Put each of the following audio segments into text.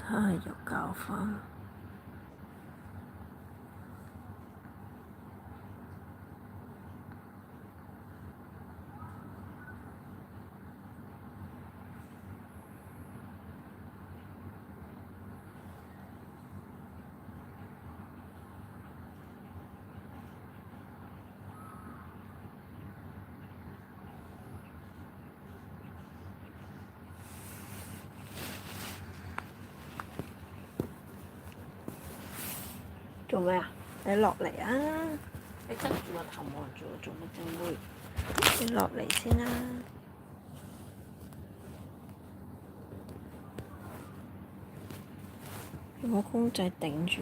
唉，又搞翻。做咩啊？你落嚟啊！你跟住個頭望住我做乜啫妹？你落嚟先啦！用個公仔頂住。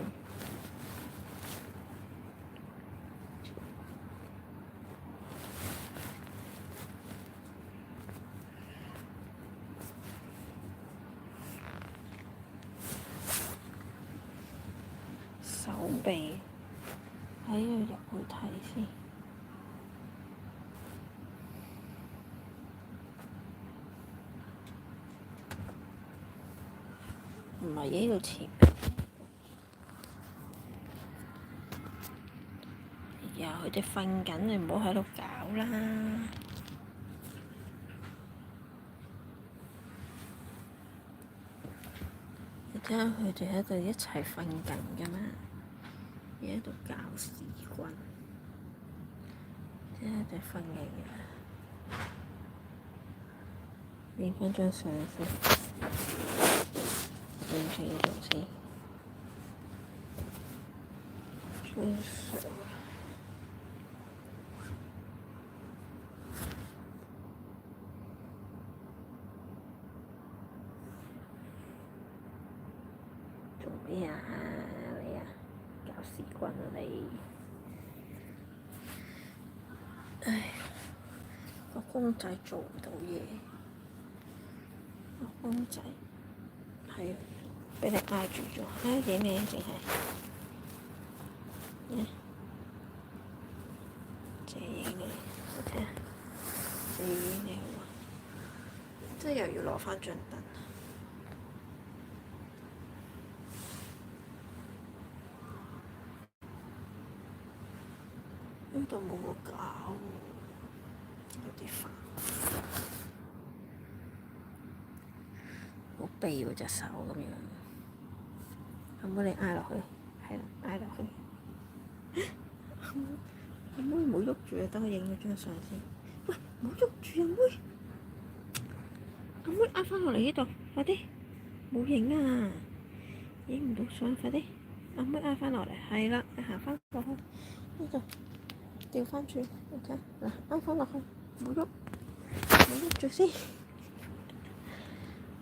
手臂喺度入去睇先。唔係呢度前面。哎呀，佢哋瞓緊，你唔好喺度搞啦！你睇下佢哋喺度一齊瞓緊㗎嘛，而喺度搞屎棍，睇下佢哋瞓緊嘅，影返張相先，影住呢度先，張相。做咩啊你啊？搞屎棍啊你！唉，個公仔做唔到嘢，個公仔係俾你挨住咗，挨幾咩淨係？借影你，我睇下，借影你好啊！即係又要攞返張凳。呢度冇個架喎，有啲煩。好痹喎隻手咁樣，可唔可以挨落去？係啦，挨落去。阿妹唔好喐住啊！等我影咗張相先。喂，唔好喐住啊妹！阿妹挨返落嚟呢度，快啲！冇影啊，影唔到相，快啲！阿妹挨返落嚟，係啦，你行返過去呢度。掉翻轉，OK，嗱，挨翻落去，唔好喐，唔好喐住先，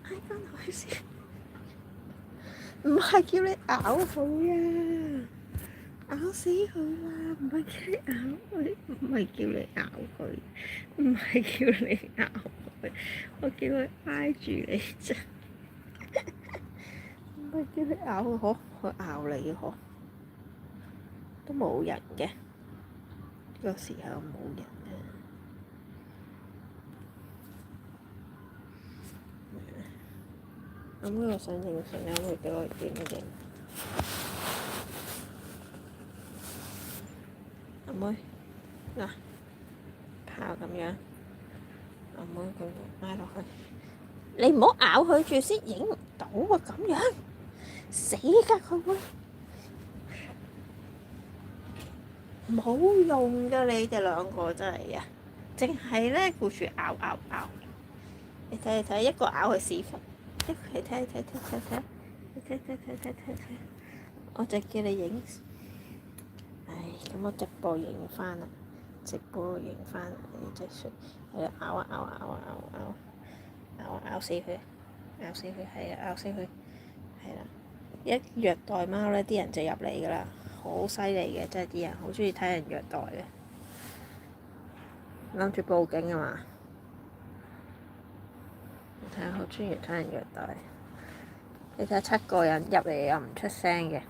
挨翻落去先，唔係叫你咬佢啊，咬死佢啦，唔係叫你咬佢，唔係叫你咬佢，唔係叫你咬佢，我叫佢挨住你啫，唔係叫你咬佢嗬，佢咬你嗬，都冇人嘅。呢個時候冇人啊！阿妹，我想影相，阿妹俾我影一影。阿妹，嗱，炮咁樣，阿妹佢挨落去，你唔好咬佢住先，影唔到啊！咁樣死㗎佢會，冇用㗎！你哋兩個真係啊，淨係咧顧住咬。你睇，一個咬佢屎忽，一個睇，我就叫你影。唉，咁我直播影翻啦，直播影翻你隻雪，係啊，咬死佢，係啊，咬死佢，係啦。一虐待貓咧，啲人就入嚟噶啦，好犀利嘅，真係啲人好中意睇人虐待嘅，諗住報警啊嘛？你睇下，好中意睇人虐待。你睇下7個人入嚟又唔出聲嘅。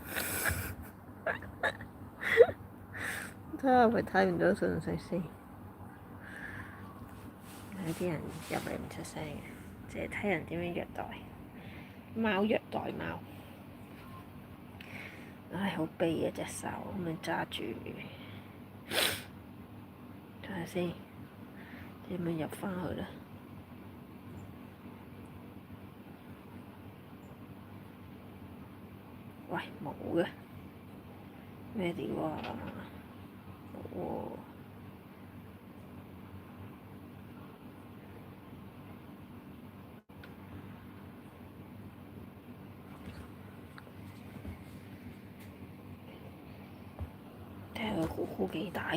睇下係咪睇唔到信息先？有啲人入嚟唔出聲嘅，淨係睇人點樣虐待。貓虐代貓。唉，好悲啊隻手咁樣揸住，睇下先點樣入返去咧？喂，冇嘅咩料啊？冇喎。睇下個咕咕幾大？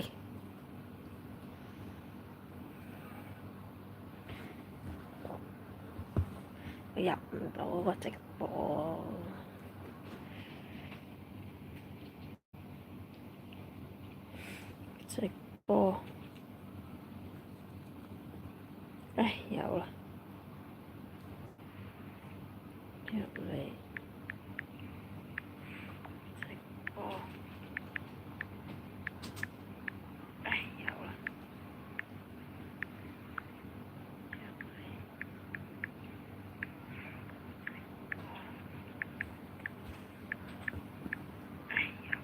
入唔到個直播。直播，唉，有啦，入嚟直播，唉，有啦，入嚟直播，唉，有啦。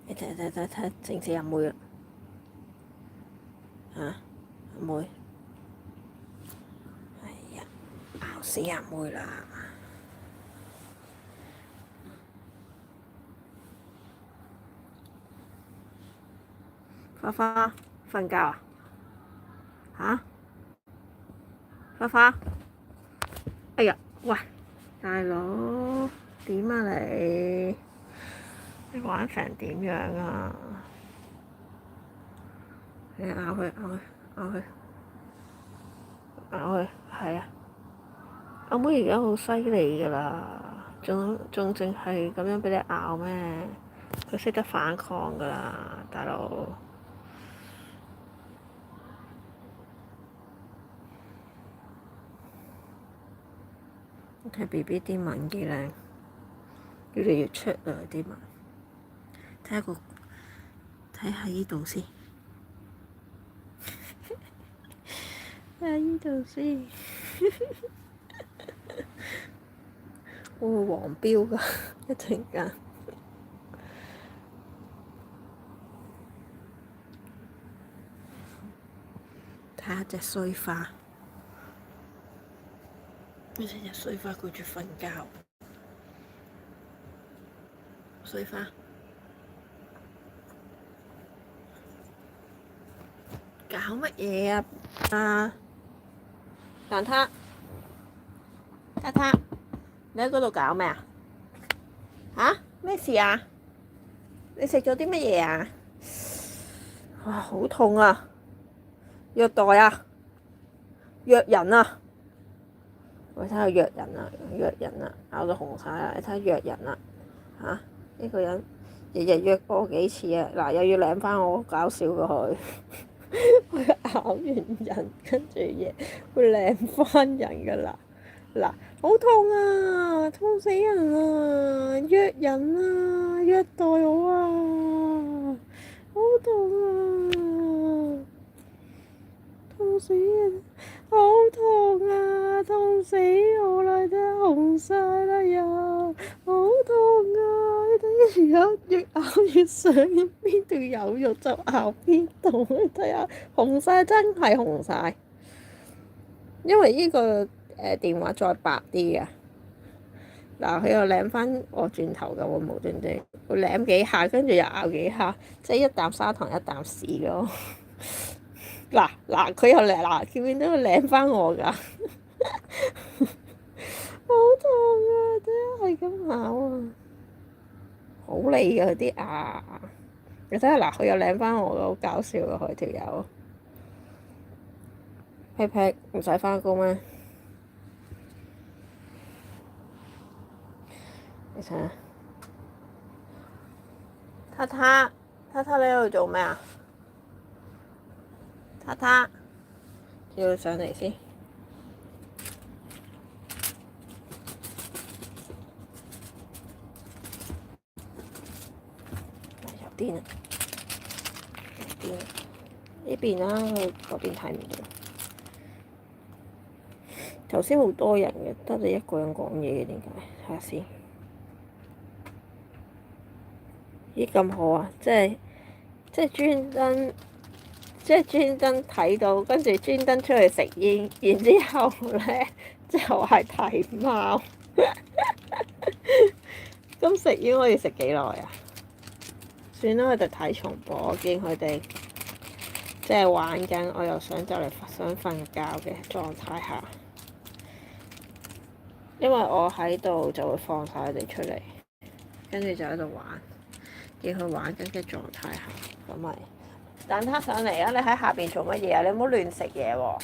你睇，整死阿妹啦！嚇，阿妹，哎呀，咬死阿妹啦！花花瞓覺啊？嚇？花花，哎呀，喂，大佬點啊你？你玩成點樣啊？你咬佢，係啊！阿妹而家好犀利㗎啦，仲淨係咁樣俾你咬咩？佢識得反抗㗎啦，大佬。睇 BB 啲紋幾靚，越嚟越出啊啲紋。睇下呢度先，睇下呢度先，會唔會黃標㗎？一陣間睇下隻衰花，呢隻衰花顧住瞓覺，衰花。搞乜嘢啊？蛋撻，你喺嗰度搞咩啊？嚇？咩事啊？你食咗啲乜嘢啊？哇！好痛啊！虐待啊！虐人啊！我睇下虐人啊！咬到紅晒啦！你睇下虐人啊！嚇？呢個人日日虐我幾次啊！嗱，又要舐翻我，搞笑過佢。佢咬完人，跟住嘢會舐翻人噶啦。嗱，好痛啊，痛死人啊，虐人啊，虐待我啊，好痛啊，痛死人，好痛啊，痛死我啦，真係紅晒啦又，好痛啊！你睇而家越咬越上，邊度有肉就咬邊度，你睇下紅晒，真係紅晒。因為呢個電話再白啲嘅，嗱佢又舐翻我轉頭嘅喎，無端端會舐幾下，跟住又咬幾下，即係一啖砂糖一啖屎咯。嗱佢又見唔見到佢舐翻我㗎？好痛啊！真係咁咬啊！好利啊！佢啲牙，你睇下嗱，佢又舐翻我，好搞笑啊！佢條友，屁屁唔使翻工咩？你睇下，塔塔，塔塔，你喺度做咩啊？塔塔，叫佢上嚟先。有電啊！有電啊！呢邊啦，佢嗰邊睇唔到。頭先好多人嘅，得你一個人講嘢嘅，點解？睇下先。咦，咁好啊！即係專登睇到，跟住專登出去食煙，然之後咧就係睇貓。咁食煙可以食幾耐啊？算啦，我哋睇重播。我見佢哋即係玩緊，我又想就嚟想瞓覺嘅狀態下，因為我喺度就會放晒佢哋出嚟，跟住就喺度玩，見佢玩緊嘅狀態下，咁咪等他上嚟啊！你喺下邊做乜嘢啊？你唔好亂食嘢喎！